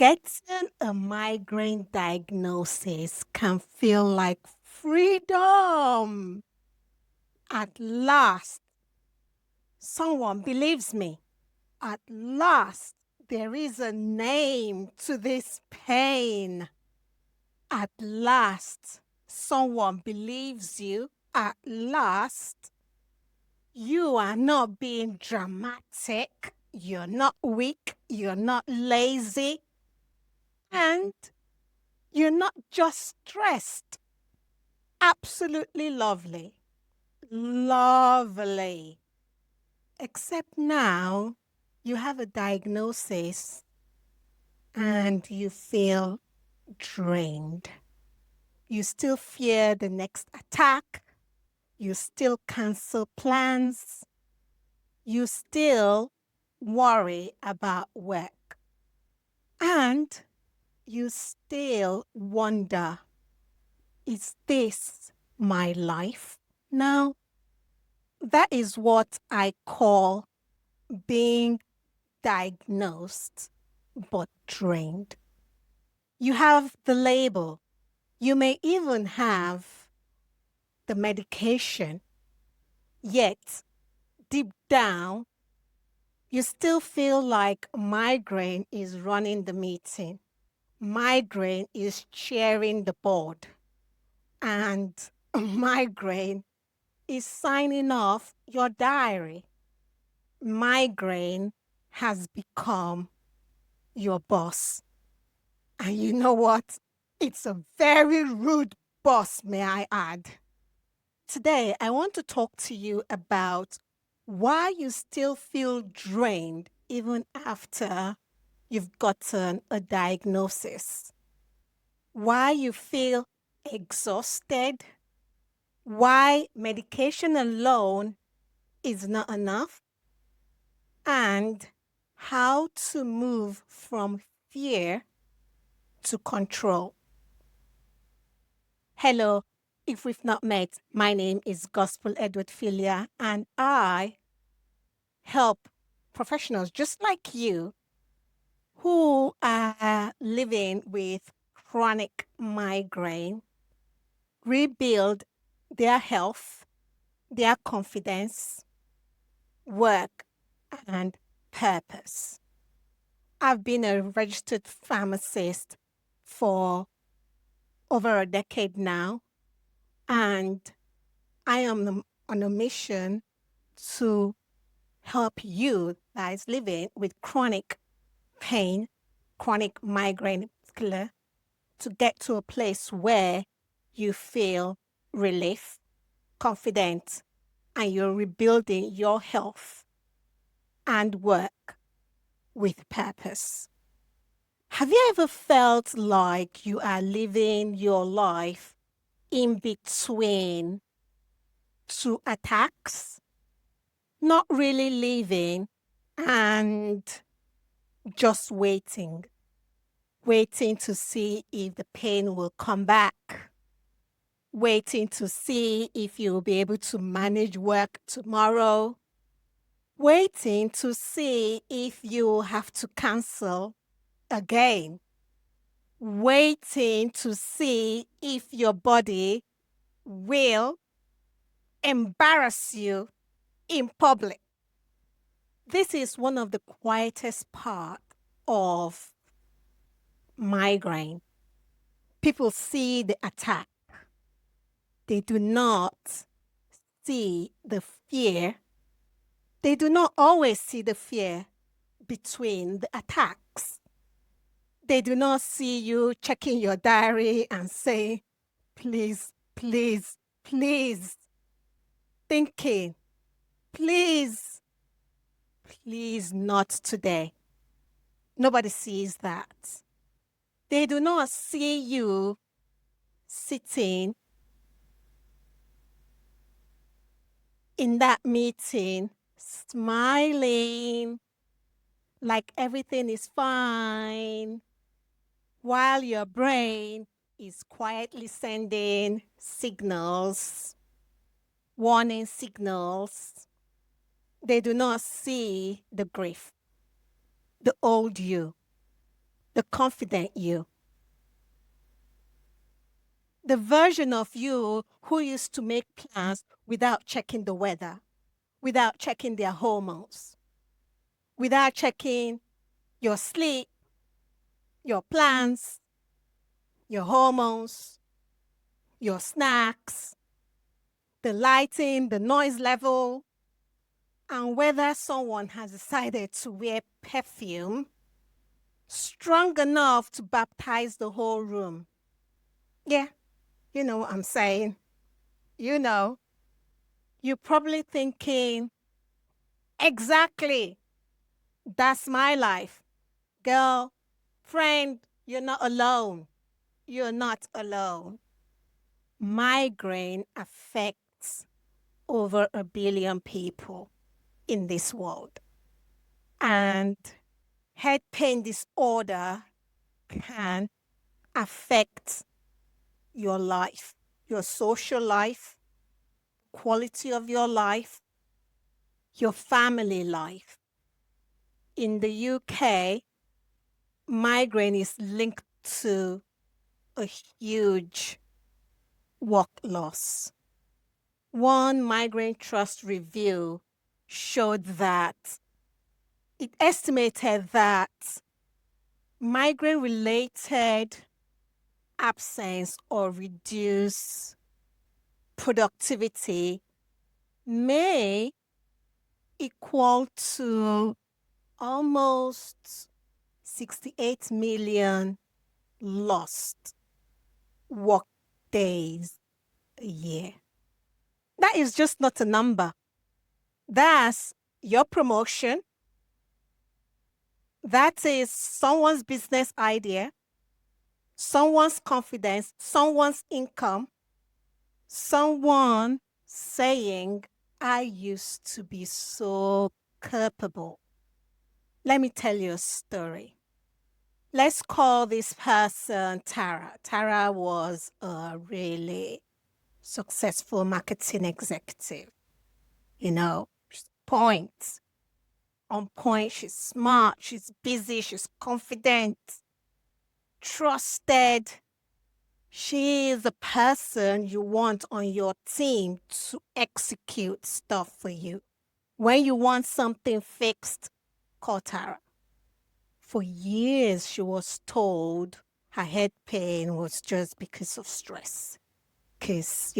Getting a migraine diagnosis can feel like freedom. At last, someone believes me. At last, there is a name to this pain. At last, someone believes you. At last, you are not being dramatic. You're not weak. You're not lazy. And you're not just stressed. Absolutely lovely. Lovely. Except now you have a diagnosis and you feel drained. You still fear the next attack. You still cancel plans. You still worry about work. And you still wonder, is this my life now? That is what I call being diagnosed but drained. You have the label. You may even have the medication, yet deep down, you still feel like migraine is running the meeting. Migraine is chairing the board. And migraine is signing off your diary. Migraine has become your boss. And you know what? It's a very rude boss, may I add. Today, I want to talk to you about why you still feel drained even after you've gotten a diagnosis, why you feel exhausted, why medication alone is not enough, and how to move from fear to control. Hello, if we've not met, my name is Gospel Eadweardfilia, and I help professionals just like you who are living with chronic migraine rebuild their health, their confidence, work, and purpose. I've been a registered pharmacist for over a decade now, and I am on a mission to help you guys living with chronic pain, chronic migraine in particular, to get to a place where you feel relief, confident, and you're rebuilding your health and work with purpose. Have you ever felt like you are living your life in between two attacks? Not really living and just waiting to see if the pain will come back, waiting to see if you'll be able to manage work tomorrow, waiting to see if you have to cancel again, waiting to see if your body will embarrass you in public. This is one of the quietest part of migraine. People see the attack. They do not see the fear. They do not always see the fear between the attacks. They do not see you checking your diary and say, please, please, please, thinking, please, please not today. Nobody sees that. They do not see you sitting in that meeting, smiling like everything is fine, while your brain is quietly sending signals, warning signals. They do not see the grief, the old you, the confident you, the version of you who used to make plans without checking the weather, without checking their hormones, without checking your sleep, your plans, your hormones, your snacks, the lighting, the noise level, and whether someone has decided to wear perfume strong enough to baptize the whole room. Yeah, you know what I'm saying. You know, you're probably thinking, exactly, that's my life. Girl, friend, you're not alone. You're not alone. Migraine affects over 1 billion people in this world. And head pain disorder can affect your life, your social life, quality of your life, your family life. In the UK, migraine is linked to a huge work loss. One migraine trust review showed that it estimated that migraine related absence or reduced productivity may equal to almost 68 million lost work days a year. That is just not a number. That's your promotion. That is someone's business idea, someone's confidence, someone's income, someone saying, I used to be so capable. Let me tell you a story. Let's call this person Tara. Tara was a really successful marketing executive. You know, she's on point, she's smart, she's busy, she's confident, trusted. She is the person you want on your team to execute stuff for you. When you want something fixed, call Tara. For years, she was told her head pain was just because of stress. Because,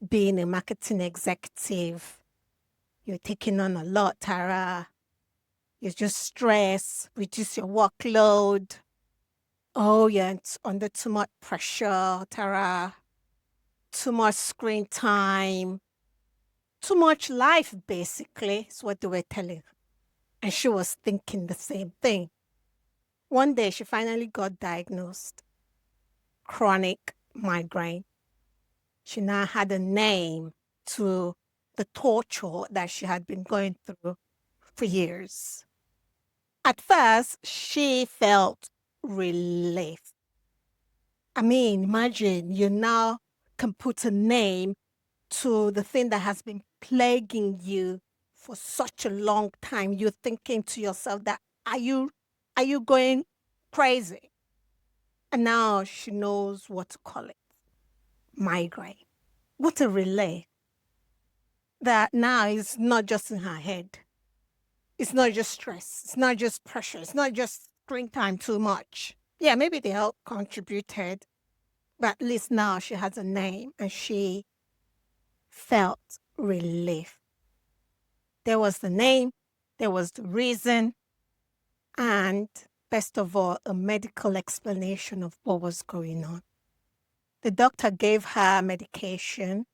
being a marketing executive, you're taking on a lot, Tara. You're just stressed, reduce your workload. Oh, you're under too much pressure, Tara. Too much screen time. Too much life, basically, is what they were telling her. And she was thinking the same thing. One day, she finally got diagnosed. Chronic migraine. She now had a name to the torture that she had been going through for years. At first, she felt relief. I mean, imagine you now can put a name to the thing that has been plaguing you for such a long time. You're thinking to yourself that are you going crazy? And now she knows what to call it. Migraine. What a relief. That now is not just in her head. It's not just stress. It's not just pressure. It's not just screen time too much. Yeah, maybe they all contributed, but at least now she has a name and she felt relief. There was the name, there was the reason, and best of all, a medical explanation of what was going on. The doctor gave her medication,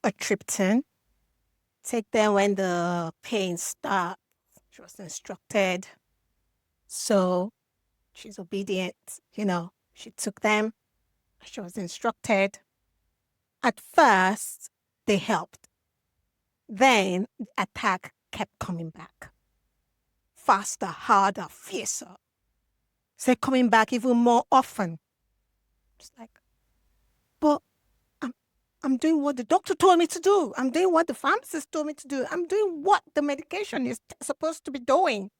a triptan. Take them when the pain starts. She was instructed. So she's obedient, she took them. She was instructed. At first, they helped. Then the attack kept coming back. Faster, harder, fiercer. So coming back even more often. It's like, but I'm doing what the doctor told me to do. I'm doing what the pharmacist told me to do. I'm doing what the medication is supposed to be doing.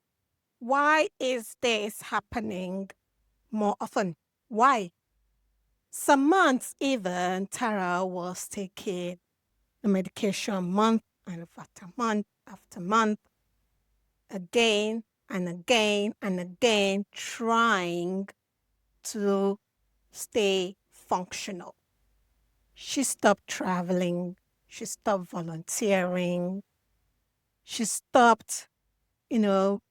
Why is this happening more often? Why? Some months even, Tara was taking the medication month and after month, again and again and again, trying to stay functional. She stopped traveling. She stopped volunteering. She stopped, you know,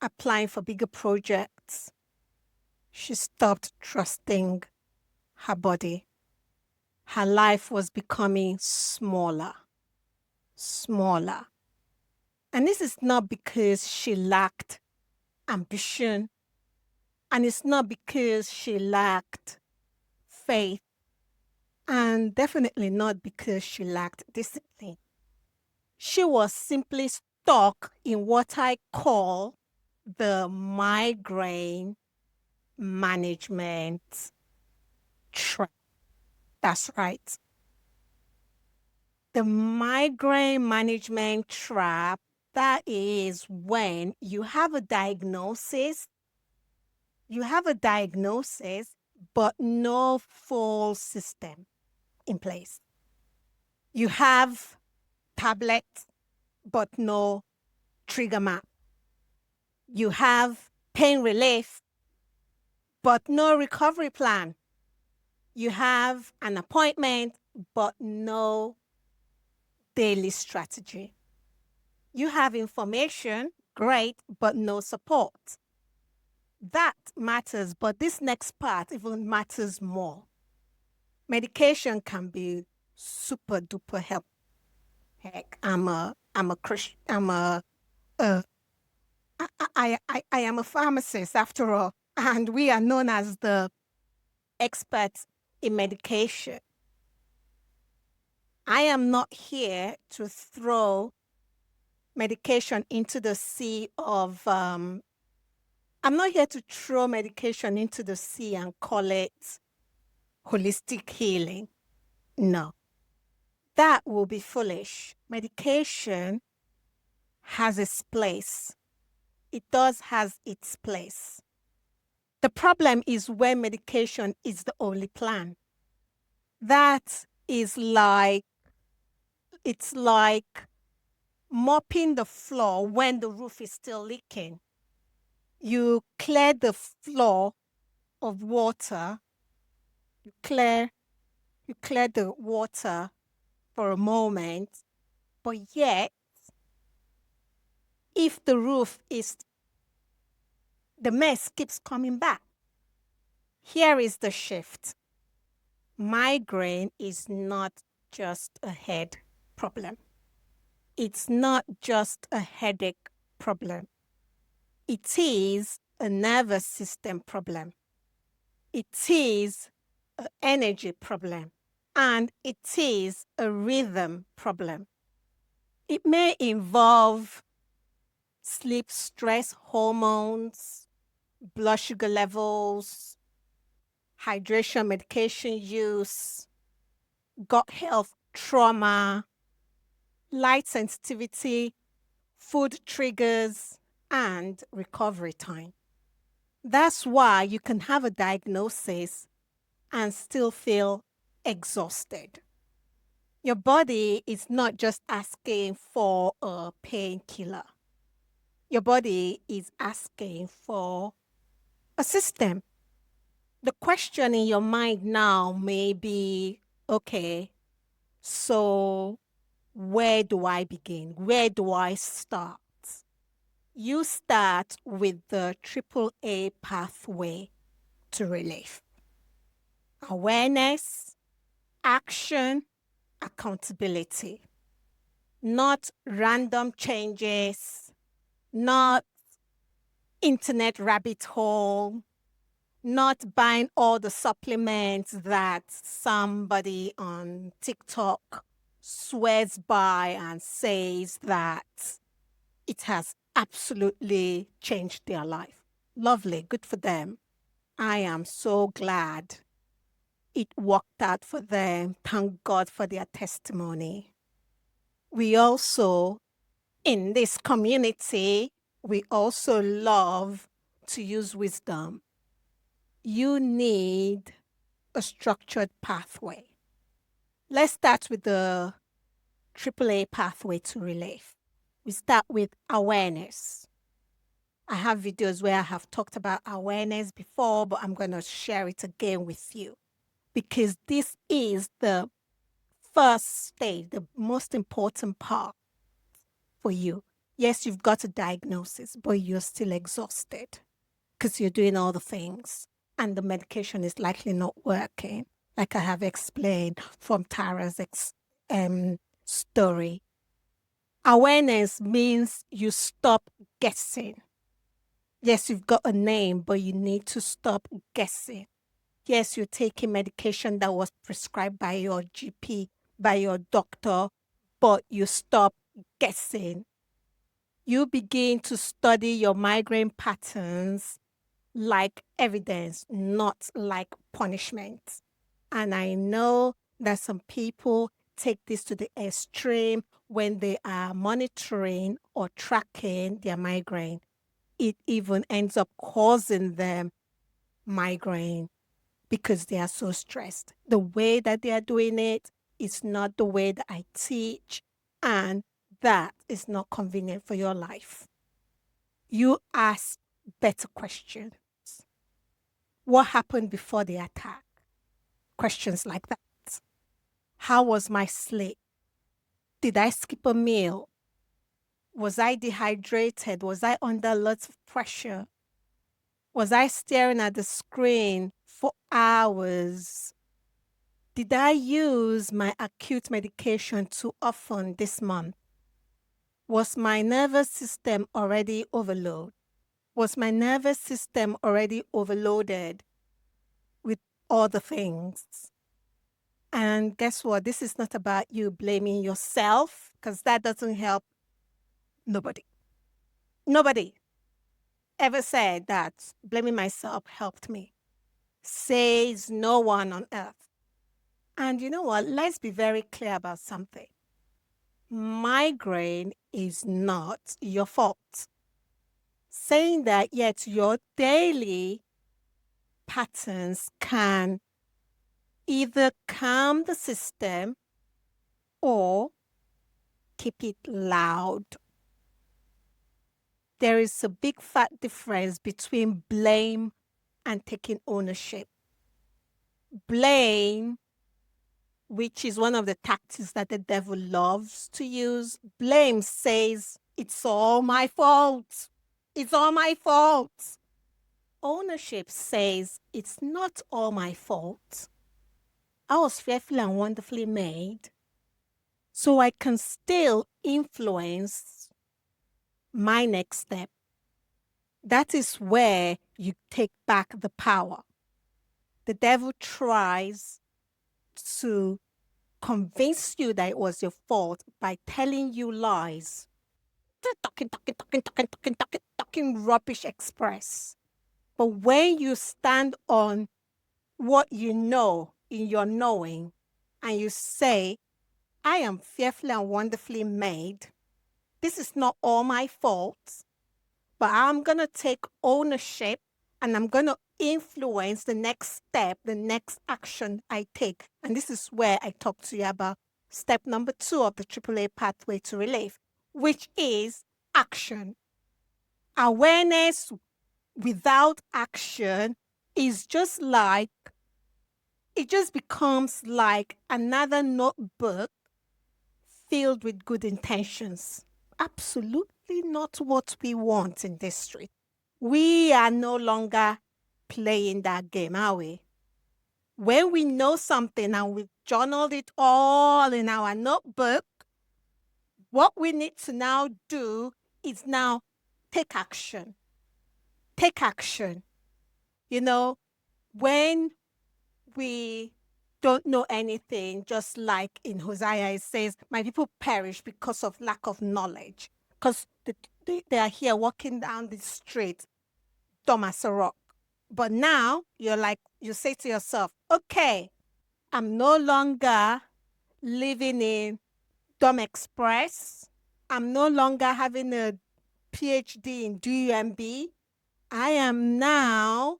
applying for bigger projects. She stopped trusting her body. Her life was becoming smaller, smaller. And this is not because she lacked ambition, and it's not because she lacked faith, and definitely not because she lacked discipline. She was simply stuck in what I call the migraine management trap. That's right. The migraine management trap, that is when you have a diagnosis, but no full system in place. You have tablets, but no trigger map. You have pain relief, but no recovery plan. You have an appointment, but no daily strategy. You have information, great, but no support. That matters, but this next part even matters more. Medication can be super duper help. Heck, I'm a Christian. Uh, I am a pharmacist after all, and we are known as the experts in medication. I am not here to throw medication into the sea of, I'm not here to throw medication into the sea and call it holistic healing. No, that will be foolish. Medication has its place. It does has its place. The problem is when medication is the only plan. That is like, it's like mopping the floor when the roof is still leaking. You clear the floor of water, you clear the water for a moment, but yet if the roof is, the mess keeps coming back. Here is the shift. Migraine is not just a head problem. It's not just a headache problem. It is a nervous system problem. It is an energy problem. And it is a rhythm problem. It may involve sleep stress hormones, blood sugar levels, hydration medication use, gut health trauma, light sensitivity, food triggers, and recovery time. That's why you can have a diagnosis and still feel exhausted. Your body is not just asking for a painkiller. Your body is asking for a system. The question in your mind now may be, okay, so where do I begin? Where do I start? You start with the AAA pathway to relief: awareness, action, accountability. Not random changes, not internet rabbit hole, not buying all the supplements that somebody on TikTok swears by and says that it has absolutely changed their life. Lovely, good for them. I am so glad it worked out for them. Thank God for their testimony. We also, in this community, We also love to use wisdom. You need a structured pathway. Let's start with the AAA pathway to relief. We start with awareness. I have videos where I have talked about awareness before, but I'm going to share it again with you because this is the first stage, the most important part for you. Yes, you've got a diagnosis, but you're still exhausted because you're doing all the things and the medication is likely not working, like I have explained from Tara's story. Awareness means you stop guessing. Yes, you've got a name, but you need to stop guessing. Yes, you're taking medication that was prescribed by your GP, by your doctor, but you stop guessing. You begin to study your migraine patterns like evidence, not like punishment. And I know that some people take this to the extreme when they are monitoring or tracking their migraine. It even ends up causing them migraine because they are so stressed. The way that they are doing it is not the way that I teach, and that is not convenient for your life. You ask better questions. What happened before the attack? Questions like that. How was my sleep? Did I skip a meal? Was I dehydrated? Was I under lots of pressure? Was I staring at the screen for hours? Did I use my acute medication too often this month? Was my nervous system already overloaded? Was my nervous system already overloaded with all the things? And guess what? This is not about you blaming yourself because that doesn't help nobody. Nobody ever said that blaming myself helped me. Says no one on earth. And you know what? Let's be very clear about something. Migraine is not your fault. Saying that, yet your daily patterns can either calm the system or keep it loud. There is a big fat difference between blame and taking ownership. Blame, which is one of the tactics that the devil loves to use, blame says, it's all my fault. It's all my fault. Ownership says, it's not all my fault. I was fearfully and wonderfully made, so I can still influence my next step. That is where you take back the power. The devil tries to convince you that it was your fault by telling you lies. Talking rubbish express. But when you stand on what you know in your knowing and you say, I am fearfully and wonderfully made. This is not all my fault, but I'm going to take ownership and I'm going to influence the next step, the next action I take. And this is where I talk to you about step number 2 of the AAA pathway to relief, which is action. Awareness without action is just like, it just becomes like another notebook filled with good intentions. Absolutely not what we want in this street. We are no longer playing that game, are we? When we know something and we've journaled it all in our notebook, what we need to now do is now take action. Take action. You know, when we don't know anything, just like in Hosea, it says, my people perish because of lack of knowledge. Because they are here walking down the street, dumb as a rock. But now you're like, you say to yourself, okay, I'm no longer living in Dumb Express. I'm no longer having a PhD in DUMB, I am now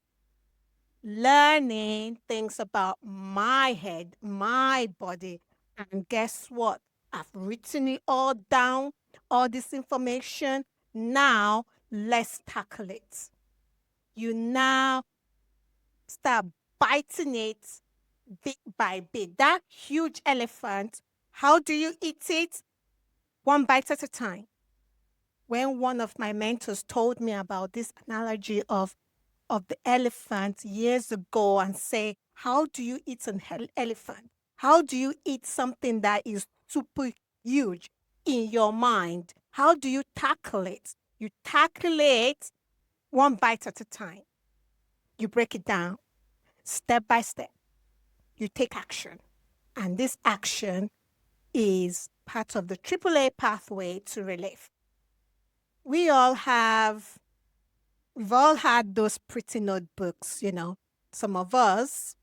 learning things about my head, my body. And guess what? I've written it all down, all this information. Now, let's tackle it. You now start biting it bit by bit. That huge elephant, how do you eat it? One bite at a time. When one of my mentors told me about this analogy of the elephant years ago and say, how do you eat an elephant? How do you eat something that is super huge in your mind? How do you tackle it? You tackle it one bite at a time. You break it down step by step. You take action. And this action is part of the AAA pathway to relief. We've all had those pretty notebooks, Some of us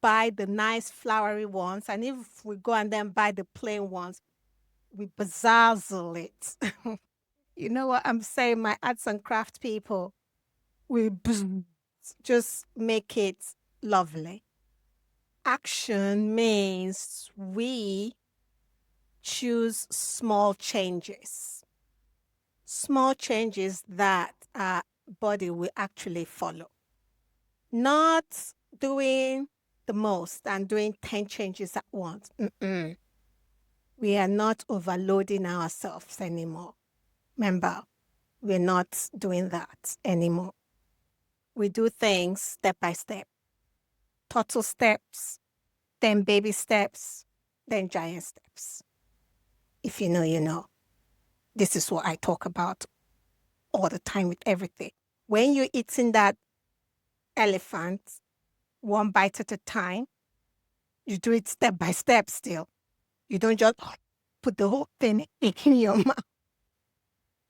buy the nice flowery ones, and if we go and then buy the plain ones, we bezazzle it. You know what I'm saying, my arts and craft people? We just make it lovely. Action means we choose small changes that our body will actually follow. Not doing the most and doing 10 changes at once. We are not overloading ourselves anymore. Remember, we're not doing that anymore. We do things step by step. Turtle steps, then baby steps, then giant steps. If you know, you know. This is what I talk about all the time with everything. When you're eating that elephant, one bite at a time, you do it step by step still. You don't just put the whole thing in your mouth.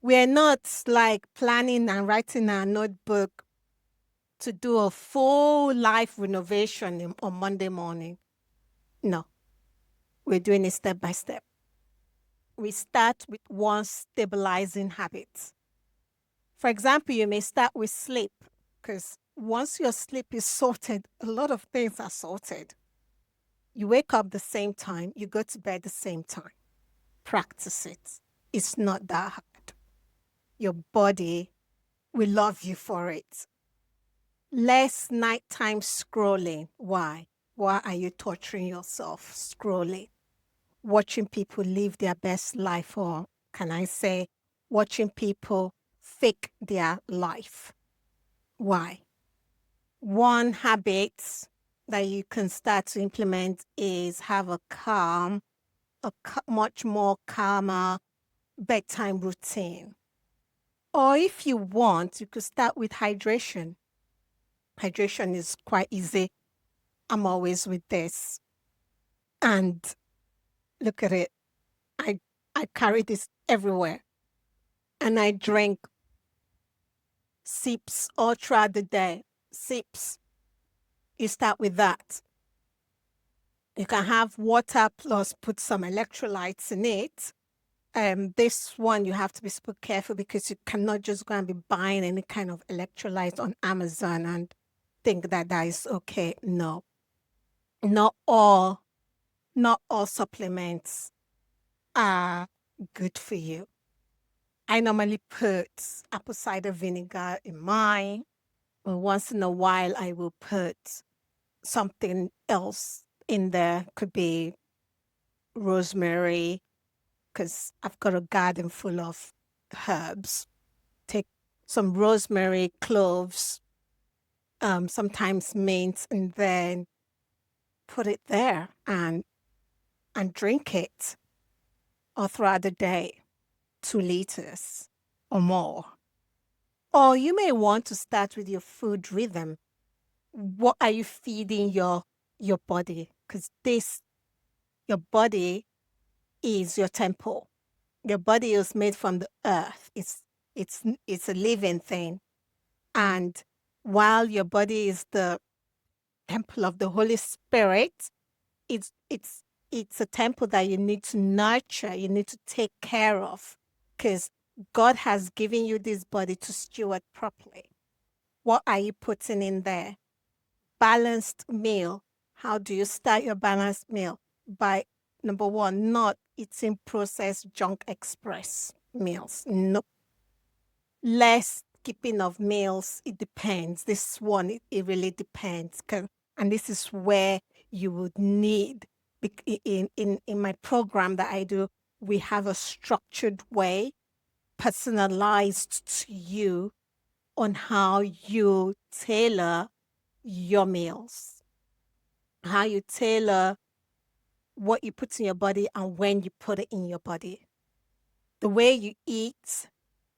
We're not like planning and writing our notebook to do a full life renovation on Monday morning. No, we're doing it step by step. We start with one stabilizing habit. For example, you may start with sleep, because once your sleep is sorted, a lot of things are sorted. You wake up the same time, you go to bed the same time. Practice it. It's not that hard. Your body will love you for it. Less nighttime scrolling. Why? Why are you torturing yourself scrolling? Watching people live their best life, or can I say, watching people fake their life. Why? One habit that you can start to implement is have a much more calmer bedtime routine. Or if you want, you could start with hydration. Hydration is quite easy. I'm always with this. And look at it. I carry this everywhere. And I drink sips all throughout the day. Sips. You start with that. You can have water plus put some electrolytes in it. This one you have to be super careful, because you cannot just go and be buying any kind of electrolytes on Amazon and think that is okay. No. Not all supplements are good for you. I normally put apple cider vinegar in mine. But once in a while, I will put something else in there. Could be rosemary, because I've got a garden full of herbs. Take some rosemary, cloves, sometimes mint, and then put it there and drink it all throughout the day, 2 liters or more. Or you may want to start with your food rhythm. What are you feeding your body? Because your body is your temple. Your body is made from the earth. It's a living thing. And while your body is the temple of the Holy Spirit, it's a temple that you need to nurture, you need to take care of, because God has given you this body to steward properly. What are you putting in there? Balanced meal. How do you start your balanced meal? By number one, not eating processed junk express meals. No. Less skipping of meals. It depends. This one, it really depends. And this is where you would need, in my program that I do, we have a structured way, personalized to you, on how you tailor your meals, how you tailor what you put in your body and when you put it in your body. The way you eat,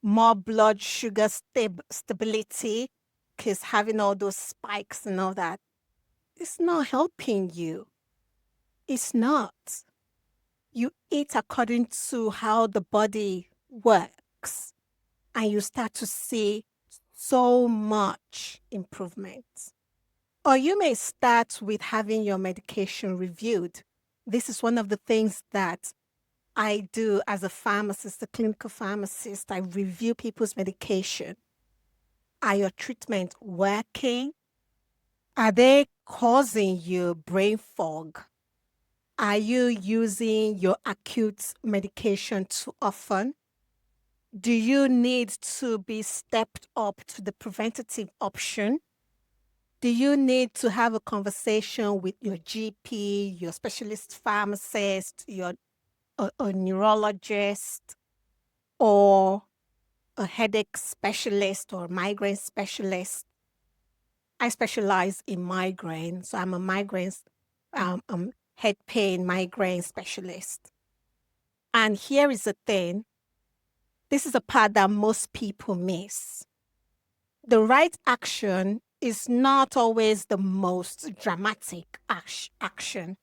more blood sugar stability, because having all those spikes and all that, it's not helping you. It's not. You eat according to how the body works, and you start to see so much improvement. Or you may start with having your medication reviewed. This is one of the things that I do as a pharmacist, a clinical pharmacist. I review people's medication. Are your treatments working? Are they causing you brain fog? Are you using your acute medication too often? Do you need to be stepped up to the preventative option? Do you need to have a conversation with your GP, your specialist pharmacist, a neurologist, or a headache specialist or migraine specialist? I specialize in migraine, so I'm a head pain migraine specialist. And here is the thing. This is a part that most people miss. The right action is not always the most dramatic action.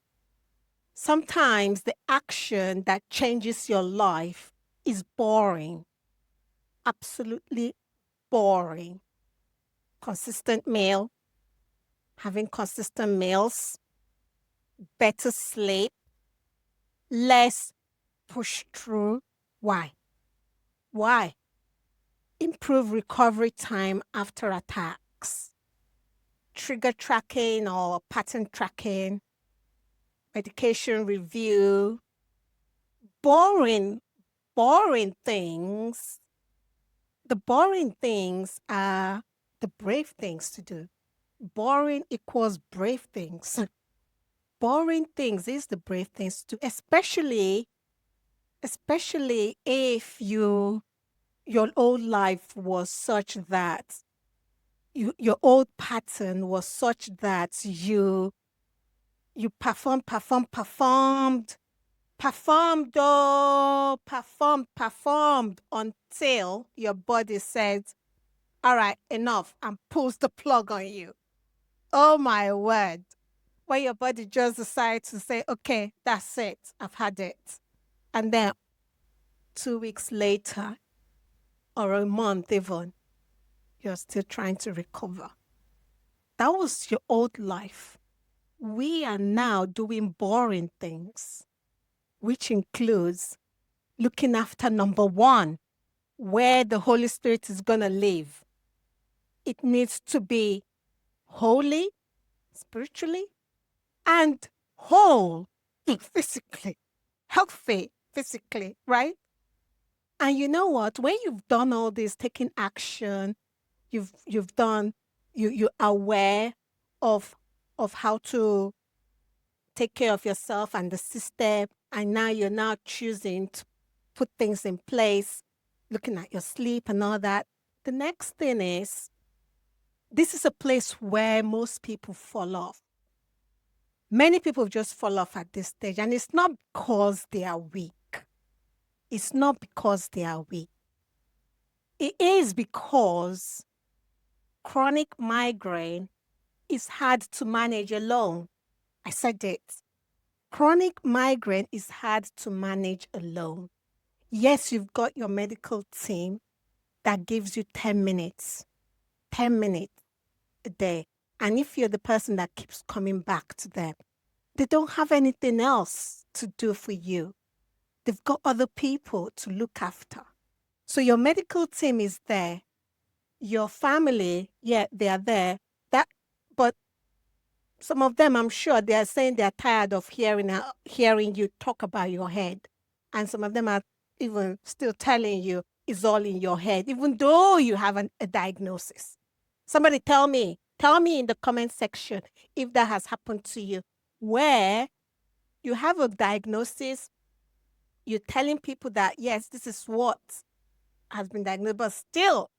Sometimes the action that changes your life is boring, absolutely boring. Consistent meal, having consistent meals, better sleep, less push through. Why? Why? Improve recovery time after attacks, trigger tracking or pattern tracking, medication review, boring, boring things. The boring things are the brave things to do. Boring equals brave things. Boring things is the brave things to do, especially if your old life was such that your old pattern was such that you performed until your body said, all right, enough, and pulls the plug on you. Oh my word. When your body just decides to say, okay, that's it, I've had it. And then 2 weeks later, or a month even, you're still trying to recover. That was your old life. We are now doing boring things, which includes looking after number one, where the Holy Spirit is going to live. It needs to be holy, spiritually, and whole physically, healthy physically, right? And you know what? When you've done all this, taking action, you've done, you're aware of how to take care of yourself and the system, and now you're now choosing to put things in place, looking at your sleep and all that. The next thing is, this is a place where most people fall off. Many people just fall off at this stage, and it's not because they are weak. It's not because they are weak. It is because chronic migraine is hard to manage alone. I said it. Chronic migraine is hard to manage alone. Yes, you've got your medical team that gives you 10 minutes a day. And if you're the person that keeps coming back to them, they don't have anything else to do for you. They've got other people to look after. So your medical team is there. Your family, yeah, they are there. But some of them, I'm sure, they are saying they're tired of hearing you talk about your head, and some of them are even still telling you it's all in your head, even though you have a diagnosis. Somebody tell me in the comment section if that has happened to you, where you have a diagnosis, you're telling people that yes, this is what has been diagnosed, but still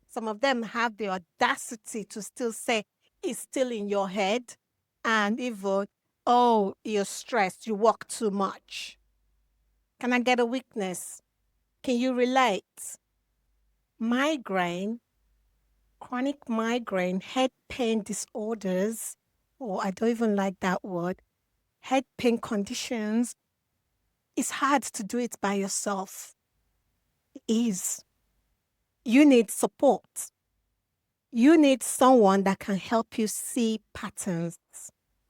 some of them have the audacity to still say it's still in your head, and even, oh, you're stressed, you work too much. Can I get a witness? Can you relate? Migraine, chronic migraine, head pain disorders, or I don't even like that word, head pain conditions, it's hard to do it by yourself. It is. You need support. You need someone that can help you see patterns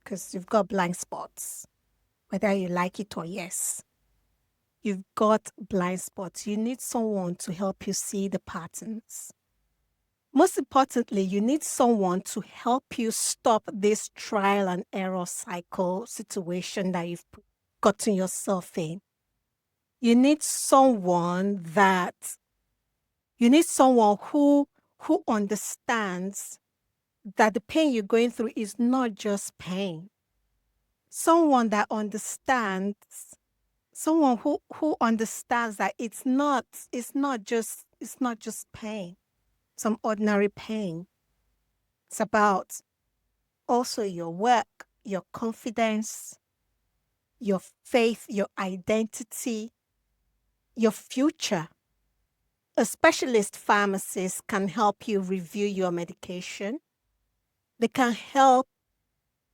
because you've got blind spots, whether you like it or yes. You've got blind spots. You need someone to help you see the patterns. Most importantly, you need someone to help you stop this trial and error cycle situation that you've gotten yourself in. You need someone who understands that the pain you're going through is not just pain. Someone that understands, someone who understands that it's not just pain, some ordinary pain. It's about also your work, your confidence, your faith, your identity, your future. A specialist pharmacist can help you review your medication. They can help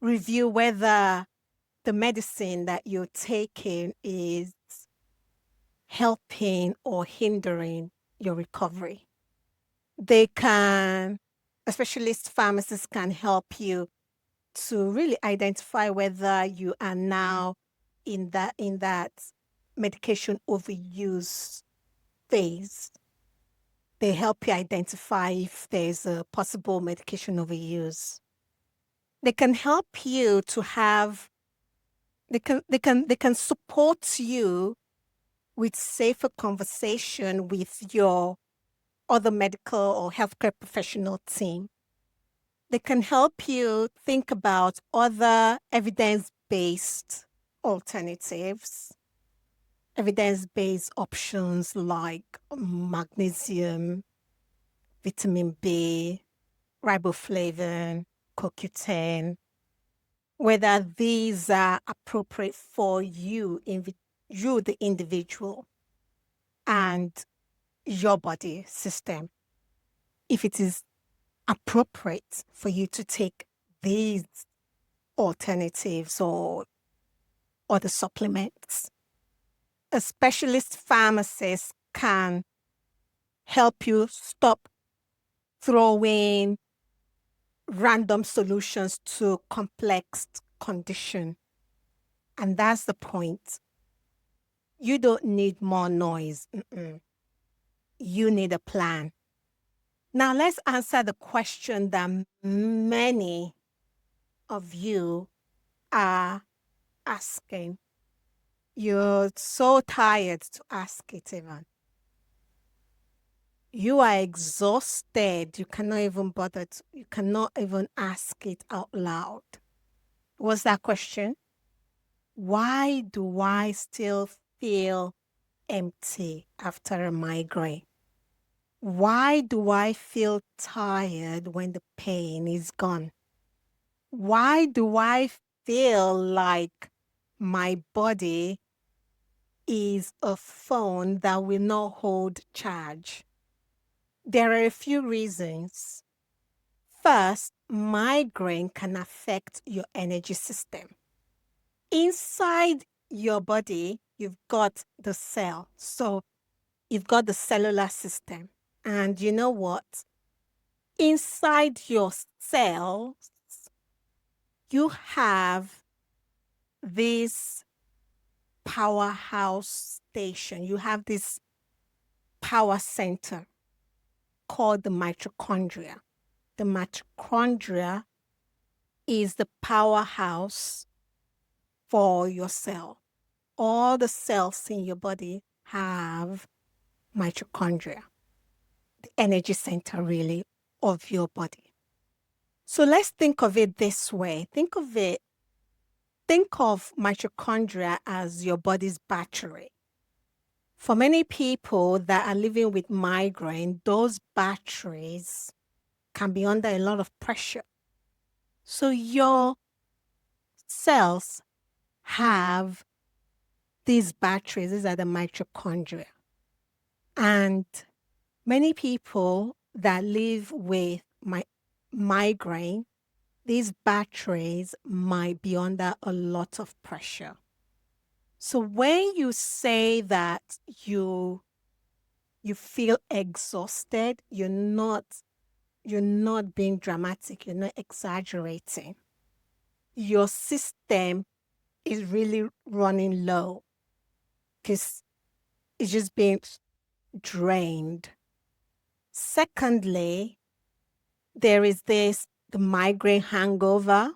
review whether the medicine that you're taking is helping or hindering your recovery. A specialist pharmacist can help you to really identify whether you are now in that medication overuse phase. They help you identify if there's a possible medication overuse. They can help you to have they can support you with safer conversation with your other medical or healthcare professional team. They can help you think about other evidence-based alternatives, evidence-based options like magnesium, vitamin B, riboflavin, CoQ10, whether these are appropriate for you, you the individual, and your body system. If it is appropriate for you to take these alternatives or other supplements. A specialist pharmacist can help you stop throwing random solutions to complex condition. And that's the point. You don't need more noise. You need a plan. Now let's answer the question that many of you are asking. You're so tired to ask it even. You are exhausted. You cannot even you cannot even ask it out loud. What's that question? Why do I still feel empty after a migraine? Why do I feel tired when the pain is gone? Why do I feel like my body is a phone that will not hold charge? There are a few reasons. First, migraine can affect your energy system. Inside your body, you've got the cell. So you've got the cellular system. And you know what? Inside your cells, you have this powerhouse station. You have this power center called the mitochondria. The mitochondria is the powerhouse for your cell. All the cells in your body have mitochondria, the energy center really of your body. So let's think of it this way. Think of mitochondria as your body's battery. For many people that are living with migraine, those batteries can be under a lot of pressure. So your cells have these batteries. These are the mitochondria. And many people that live with migraine, these batteries might be under a lot of pressure. So when you say that you feel exhausted, you're not being dramatic, you're not exaggerating. Your system is really running low because it's just being drained. Secondly, there is the migraine hangover.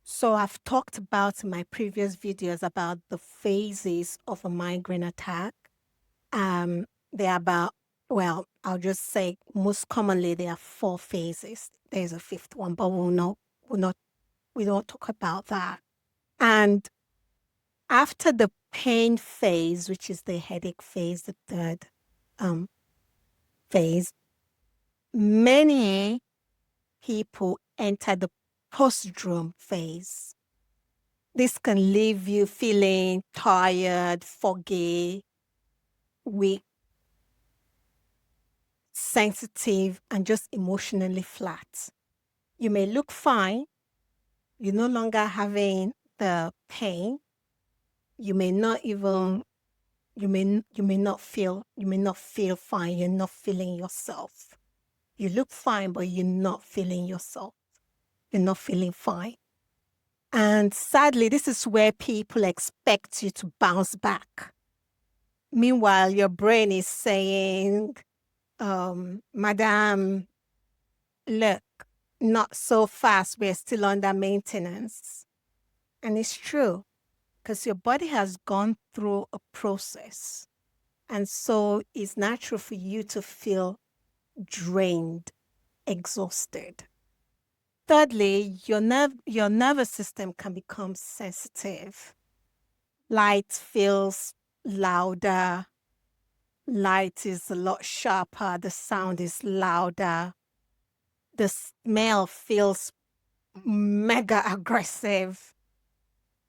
So I've talked about in my previous videos about the phases of a migraine attack. They're about, well, I'll just say most commonly there are 4 phases. There's a 5th one, but we don't talk about that. And after the pain phase, which is the headache phase, the 3rd phase, many people enter the postdrome phase. This can leave you feeling tired, foggy, weak, sensitive, and just emotionally flat. You may look fine. You're no longer having the pain. You may not even, you may not feel fine. You're not feeling yourself. You look fine, but you're not feeling yourself. You're not feeling fine. And sadly, this is where people expect you to bounce back. Meanwhile, your brain is saying, Madam, look, not so fast. We're still under maintenance. And it's true, because your body has gone through a process. And so it's natural for you to feel drained, exhausted. Thirdly, your nervous system can become sensitive. Light feels louder. Light is a lot sharper. The sound is louder. The smell feels mega aggressive.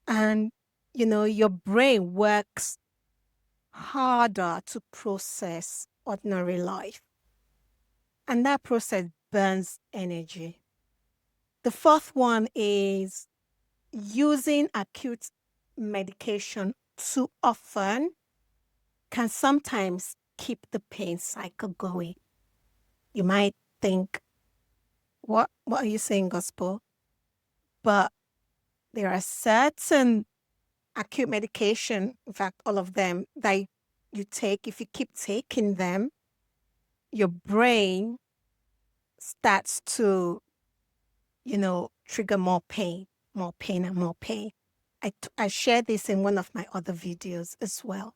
And, your brain works harder to process ordinary life. And that process burns energy. The 4th one is using acute medication too often can sometimes keep the pain cycle going. You might think, what are you saying, Gospel? But there are certain acute medication, in fact, all of them, that you take. If you keep taking them, your brain starts to, trigger more pain and more pain. I shared this in one of my other videos as well.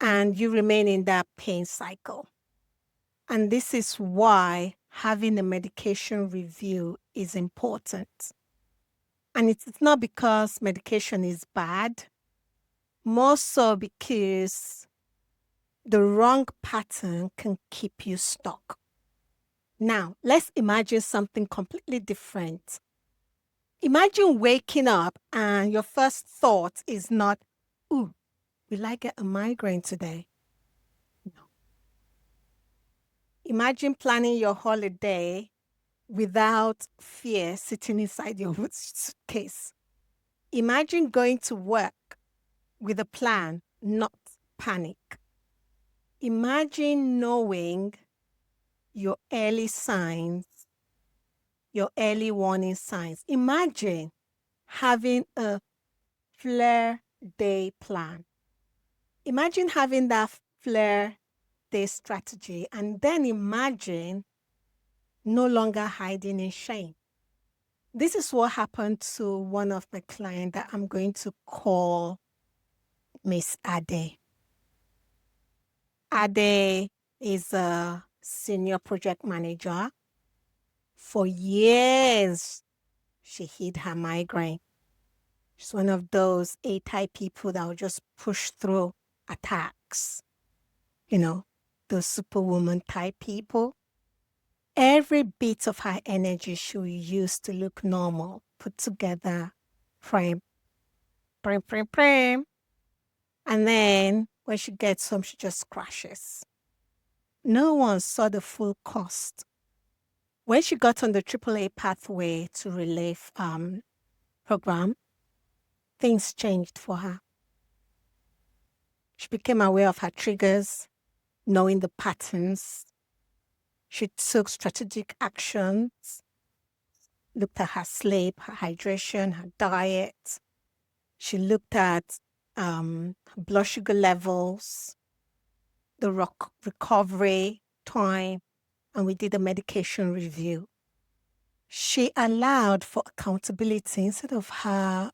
And you remain in that pain cycle. And this is why having a medication review is important. And it's not because medication is bad, more so because the wrong pattern can keep you stuck. Now, let's imagine something completely different. Imagine waking up and your first thought is not, ooh, will I get a migraine today? No. Imagine planning your holiday without fear sitting inside your suitcase. Imagine going to work with a plan, not panic. Imagine knowing your early signs, your early warning signs. Imagine having a flare day plan. Imagine having that flare this strategy and then imagine no longer hiding in shame. This is what happened to one of my clients that I'm going to call Miss Ade. Ade is a senior project manager. For years, she hid her migraine. She's one of those A-type people that will just push through attacks. You know, those superwoman type people. Every bit of her energy she will use to look normal, put together, frame, frame. And then when she gets home, she just crashes. No one saw the full cost. When she got on the AAA pathway to relief program, things changed for her. She became aware of her triggers, knowing the patterns. She took strategic actions, looked at her sleep, her hydration, her diet. She looked at blood sugar levels, the recovery time, and we did a medication review. She allowed for accountability instead of her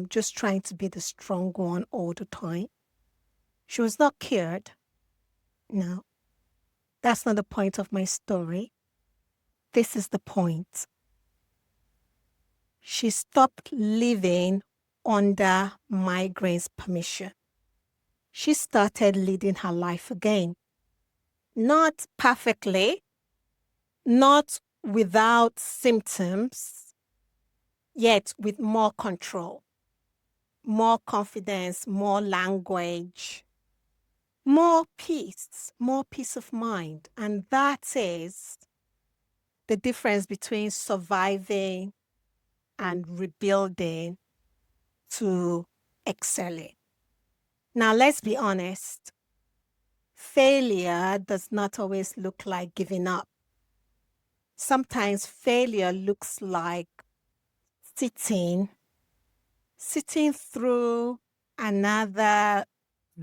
just trying to be the strong one all the time. She was not cured. No, that's not the point of my story. This is the point. She stopped living under migraine's permission. She started leading her life again. Not perfectly, not without symptoms, yet with more control, more confidence, more language, more peace of mind. And that is the difference between surviving and rebuilding to excelling. Now, let's be honest. Failure does not always look like giving up. Sometimes failure looks like sitting through another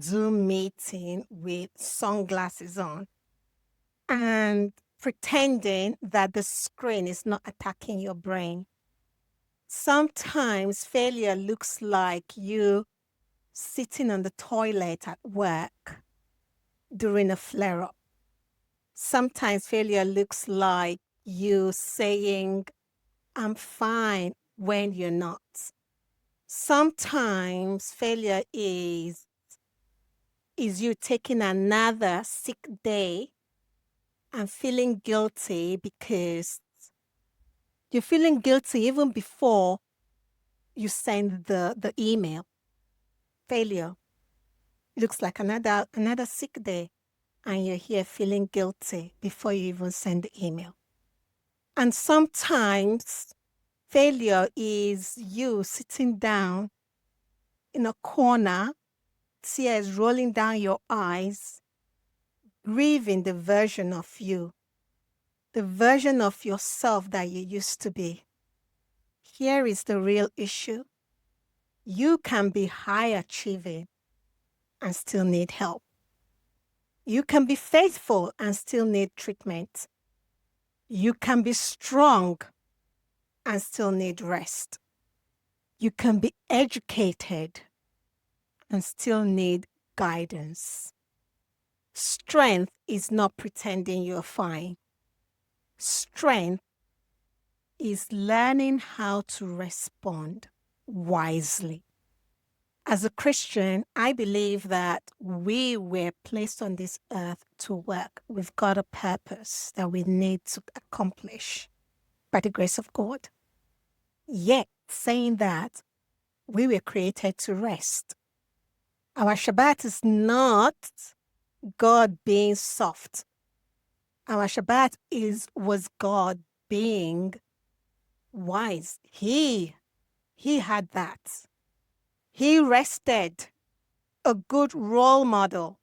Zoom meeting with sunglasses on and pretending that the screen is not attacking your brain. Sometimes failure looks like you sitting on the toilet at work during a flare-up. Sometimes failure looks like you saying, I'm fine, when you're not. Sometimes failure is you taking another sick day and feeling guilty because you're feeling guilty even before you send the email. Failure looks like another sick day, and you're here feeling guilty before you even send the email. And sometimes failure is you sitting down in a corner, tears rolling down your eyes, grieving the version of you, the version of yourself that you used to be. Here is the real issue. You can be high achieving and still need help. You can be faithful and still need treatment. You can be strong and still need rest. You can be educated and still need guidance. Strength is not pretending you're fine. Strength is learning how to respond wisely. As a Christian, I believe that we were placed on this earth to work. We've got a purpose that we need to accomplish by the grace of God. Yet, saying that, we were created to rest. Our Shabbat is not God being soft. Our Shabbat was God being wise. He had that. He rested, a good role model.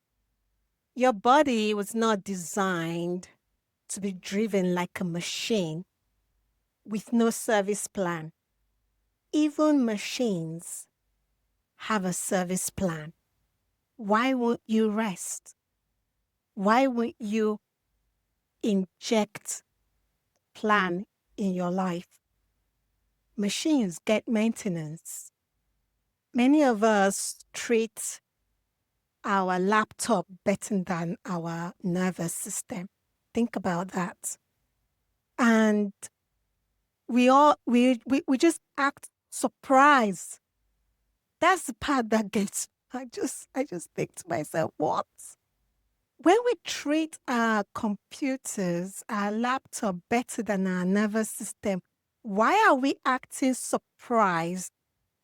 Your body was not designed to be driven like a machine with no service plan. Even machines have a service plan. Why won't you rest? Why would you inject plan in your life? Machines get maintenance. Many of us treat our laptop better than our nervous system. Think about that. And we just act surprised. That's the part that gets I just think to myself, what? When we treat our computers, our laptop better than our nervous system, why are we acting surprised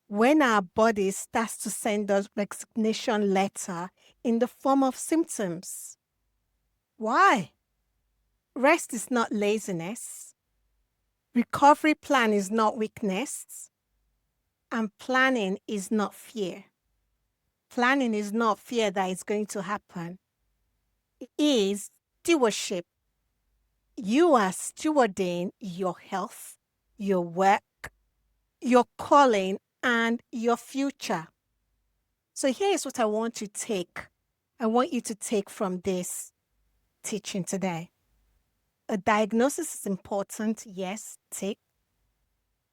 when our body starts to send us resignation letter in the form of symptoms? Why? Rest is not laziness. Recovery plan is not weakness. And planning is not fear. Planning is not fear that it's going to happen. It is stewardship. You are stewarding your health, your work, your calling, and your future. So here's what I want you to take. I want you to take from this teaching today. A diagnosis is important. Yes, take.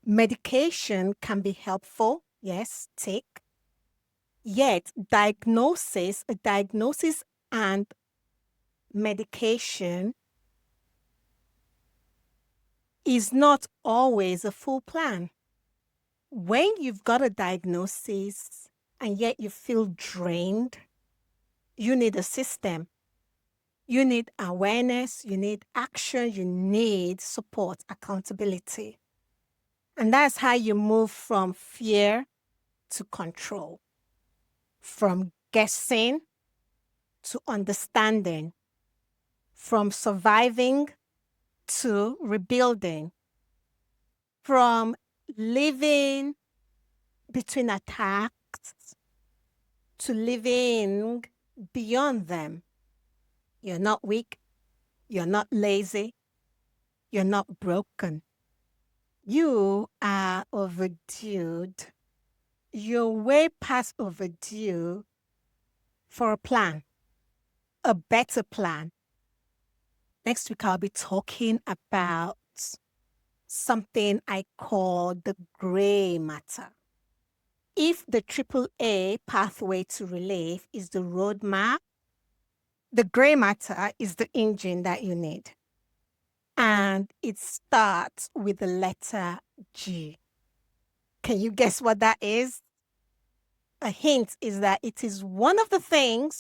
Medication can be helpful. Yes, take. Yet, a diagnosis and medication is not always a full plan. When you've got a diagnosis and yet you feel drained, you need a system. You need awareness, you need action, you need support, accountability. And that's how you move from fear to control, from guessing to understanding, from surviving to rebuilding, from living between attacks to living beyond them. You're not weak. You're not lazy. You're not broken. You are overdue. You're way past overdue for a plan, a better plan. Next week, I'll be talking about something I call the gray matter. If the AAA pathway to relief is the roadmap, the gray matter is the engine that you need. And it starts with the letter G. Can you guess what that is? A hint is that it is one thing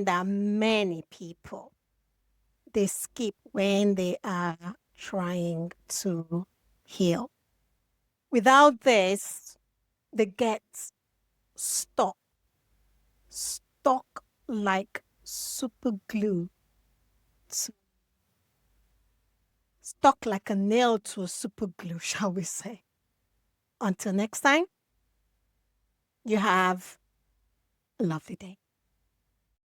that many people, they skip when they are trying to heal. Without this, they get stuck like super glue, stuck like a nail to a super glue, shall we say. Until next time, you have a lovely day.